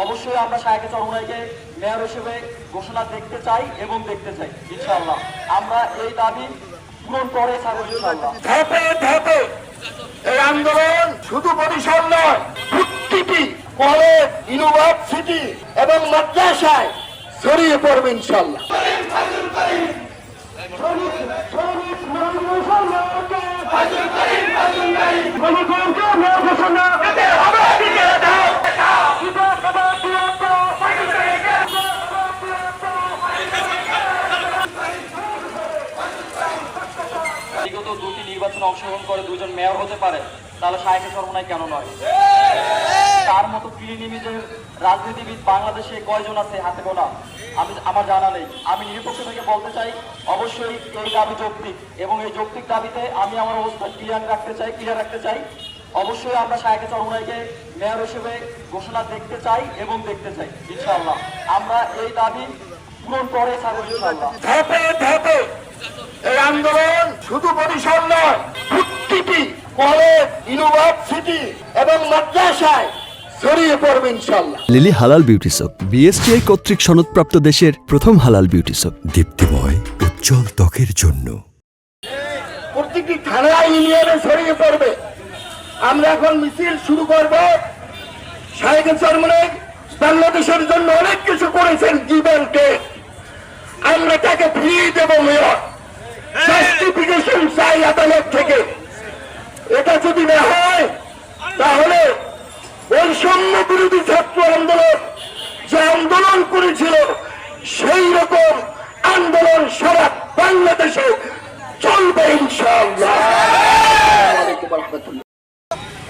অবশ্যই আমরা শায়েখে চরমনাইকে মেয়র হিসেবে ঘোষণা দেখতে চাই এবং দেখতে চাই ইনশাআল্লাহ। আমরা এই দাবি পূরণ করে ছাড়ব ইনশাআল্লাহ। ধাপে ধাপে এই আন্দোলন শুধু বরিশাল নয়, প্রতিটি কলেজ, ইউনিভার্সিটি এবং মাদ্রাসায় ছড়িয়ে পড়বে ইনশাআল্লাহ। বিগত দুটি নির্বাচনে অংশগ্রহণ করে দুজন মেয়র হতে পারে, তাহলে শায়েখে চরমনাই কেন নয়? তার মতো কিরিনিমিজের রাজনীতিবিদ বাংলাদেশে কয়জন আছে হাতে গোনা? আমার জানা নেই। আমি নিরপেক্ষ থেকে বলতে চাই, অবশ্যই এই দাবি যৌক্তিক এবং এই যৌক্তিক দাবিতে আমি আমার অবস্থান ক্লিয়ার রাখতে চাই। অবশ্যই আমরা শায়েখে চরমনাইকে মেয়র হিসেবে ঘোষণা দেখতে চাই এবং দেখতে চাই ইনশাআল্লাহ। আমরা এই দাবি পূরণ করে ছাড়ব ইনশাআল্লাহ। ধাপে ধাপে এই আন্দোলন শুধু বরিশাল নয়, প্রতিটি কলেজ, ইউনিভার্সিটি এবং মাদ্রাসায় ছড়িয়ে পড়বে ইনশাআল্লাহ। লিলি হালাল বিউটি সোপ, বিএসটিআই কর্তৃক সনদপ্রাপ্ত দেশের প্রথম হালাল বিউটি সোপ। দীপ্তিময় উজ্জ্বল ত্বকের জন্য। প্রতিটি থানা, ইউনিয়নে ছড়িয়ে পড়বে। আমরা এখন মিছিল শুরু করব। শায়েখে চরমনাই বাংলাদেশের জন্য অনেক কিছু করেছেন, জীবনকে আমরা তাকে ফিরিয়ে দেব। মেয়র জাস্টিফিকেশন চাই আদালত থেকে। এটা যদি না হয় তাহলে বৈষম্য বিরোধী ছাত্র আন্দোলন যে আন্দোলন করেছিল সেই রকম আন্দোলন সারা বাংলাদেশে চলবে ইনশাআল্লাহ।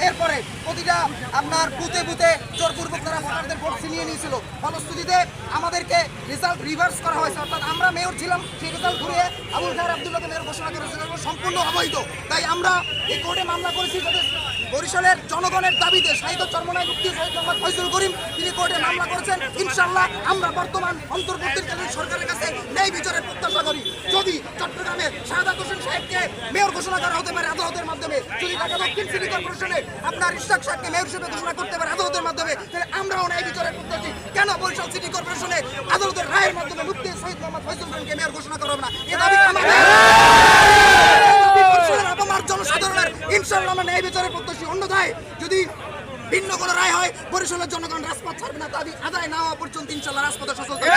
এরপরে প্রতিটা আপনার বুথে বুথে জোরপূর্বক তারা ভোটারদের ভোট ছিনিয়ে নিয়েছিল। ফলশ্রুতিতে আমাদেরকে রেজাল্ট রিভার্স করা হয়েছে, অর্থাৎ আমরা মেয়র ছিলাম, সেই রেজাল্ট ঘুরিয়ে আবুল খায়ের আব্দুল্লাহকে মেয়র ঘোষণা করেছিল, সম্পূর্ণ অবৈধ। তাই আমরা এই কোর্টে মামলা করেছি যাতে বরিশালের জনগণের দাবিতে শায়েখে চরমনাই মুফতি শহীদ মোহাম্মদ ফয়জুল করিম তিনি কোর্টে মামলা করেছেন। ইনশাআল্লাহ আমরা বর্তমান অন্তর্বর্তীকালীন সরকারের কাছে ন্যায় বিচারের প্রত্যাশা করি। যদি চট্টগ্রামের শাহাদাত হোসেন সাহেবকে মেয়র ঘোষণা করা হতে পারে আদালতের মাধ্যমে, যদি ঢাকা দক্ষিণ সিটি কর্পোরেশনে আপনার ইশরাক সাহেবকে মেয়র হিসেবে ঘোষণা করতে পারে আদালতের মাধ্যমে, তাহলে আমরাও ন্যায় বিচারের প্রত্যাশী। কেন বরিশাল সিটি কর্পোরেশনে আদালতের রায়ের মাধ্যমে মুফতি শহীদ মোহাম্মদ ফয়জুল করিমকে মেয়র ঘোষণা করা হবে না? এ দাবি আমাদের আপামার জনসাধারণের। ইনশাআল্লাহ আমরা ন্যায় বিচারের প্রত্যাশী। অন্যথায় যদি ভিন্ন কোনো রায় হয়, বরিশালের জনগণ রাজপথ ছাড়বে না। দাবি আদায় না হওয়া পর্যন্ত ইনশাআল্লাহ রাজপথে সচল থাকবে।